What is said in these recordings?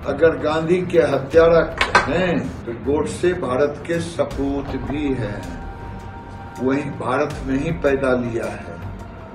अगर गांधी के हत्यारा हैं तो गोडसे भारत के सपूत भी हैं। वही भारत में ही पैदा लिया है।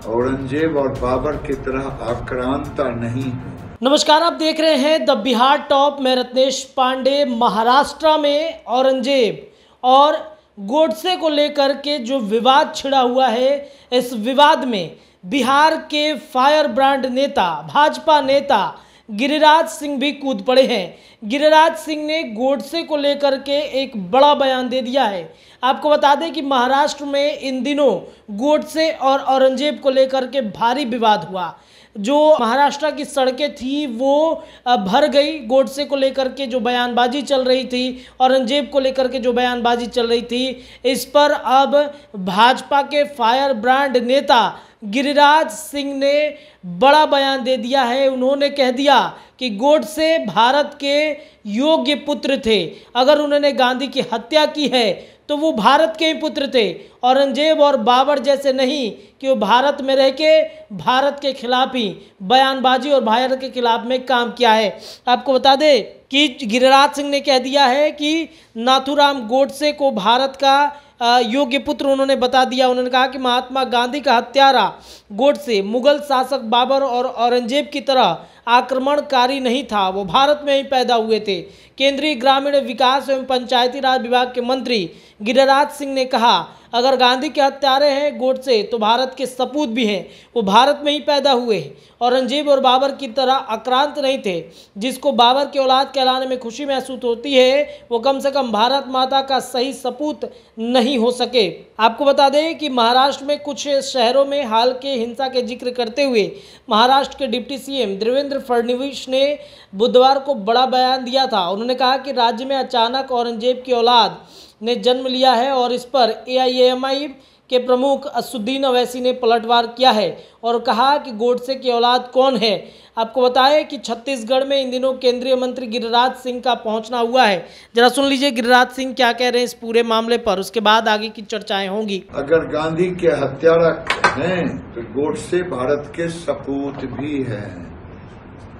औरंगजेब और बाबर की तरह आक्रांता नहीं है। नमस्कार, आप देख रहे हैं द बिहार टॉप में रत्नेश पांडे। महाराष्ट्र में औरंगजेब और गोडसे को लेकर के जो विवाद छिड़ा हुआ है, इस विवाद में बिहार के फायर ब्रांड नेता, भाजपा नेता गिरिराज सिंह भी कूद पड़े हैं। गिरिराज सिंह ने गोडसे को लेकर के एक बड़ा बयान दे दिया है। आपको बता दें कि महाराष्ट्र में इन दिनों गोडसे और औरंगजेब को लेकर के भारी विवाद हुआ। जो महाराष्ट्र की सड़कें थी वो भर गई। गोडसे को लेकर के जो बयानबाजी चल रही थी, औरंगजेब को लेकर के जो बयानबाजी चल रही थी, इस पर अब भाजपा के फायर ब्रांड नेता गिरिराज सिंह ने बड़ा बयान दे दिया है। उन्होंने कह दिया कि गोडसे भारत के योग्य पुत्र थे। अगर उन्होंने गांधी की हत्या की है तो वो भारत के ही पुत्र थे। औरंगजेब और बाबर जैसे नहीं कि वो भारत में रह के भारत के खिलाफ ही बयानबाजी और भारत के खिलाफ में काम किया है। आपको बता दें कि गिरिराज सिंह ने कह दिया है कि नाथूराम गोडसे को भारत का योग्य पुत्र उन्होंने बता दिया। उन्होंने कहा कि महात्मा गांधी का हत्यारा गोडसे मुगल शासक बाबर और औरंगजेब की तरह आक्रमणकारी नहीं था, वो भारत में ही पैदा हुए थे। केंद्रीय ग्रामीण विकास एवं पंचायती राज विभाग के मंत्री गिरिराज सिंह ने कहा, अगर गांधी के हत्यारे हैं गोडसे तो भारत के सपूत भी हैं, वो भारत में ही पैदा हुए हैं। औरंगजेब और बाबर की तरह आक्रांत नहीं थे। जिसको बाबर की औलाद कहलाने में खुशी महसूस होती है, वो कम से कम भारत माता का सही सपूत नहीं हो सके। आपको बता दें कि महाराष्ट्र में कुछ शहरों में हाल के हिंसा के जिक्र करते हुए महाराष्ट्र के डिप्टी सीएम देवेंद्र फडणवीस ने बुधवार को बड़ा बयान दिया था। उन्होंने कहा कि राज्य में अचानक औरंगजेब की औलाद ने जन्म लिया है और इस पर एआईएमआई के प्रमुख असुद्दीन अवैसी ने पलटवार किया है और कहा कि गोडसे की औलाद कौन है। आपको बताएं कि छत्तीसगढ़ में इन दिनों केंद्रीय मंत्री गिरिराज सिंह का पहुंचना हुआ है। जरा सुन लीजिए गिरिराज सिंह क्या कह रहे हैं इस पूरे मामले पर, उसके बाद आगे की चर्चाएं होंगी। अगर गांधी के हत्यारा हैं तो गोडसे भारत के सपूत भी हैं।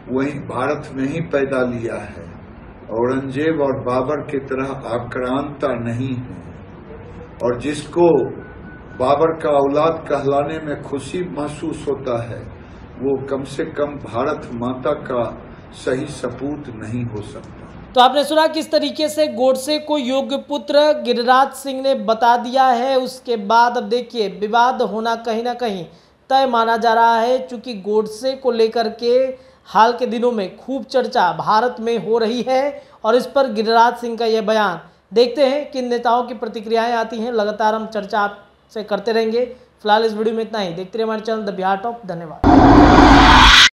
वही भारत में ही पैदा लिया है। औरंगजेब और बाबर की तरह आक्रांता नहीं है। और जिसको बाबर का औलाद कहलाने में खुशी महसूस होता है, वो कम से कम भारत माता का सही सपूत नहीं हो सकता। तो आपने सुना किस तरीके से गोडसे को योग्य पुत्र गिरिराज सिंह ने बता दिया है। उसके बाद अब देखिए विवाद होना कहीं ना कहीं तय माना जा रहा है, चूंकि गोडसे को लेकर के हाल के दिनों में खूब चर्चा भारत में हो रही है और इस पर गिरिराज सिंह का यह बयान। देखते हैं किन नेताओं की प्रतिक्रियाएं आती हैं। लगातार हम चर्चा आपसे करते रहेंगे। फिलहाल इस वीडियो में इतना ही। देखते रहिए हमारे चैनल द बिहार टॉप। धन्यवाद।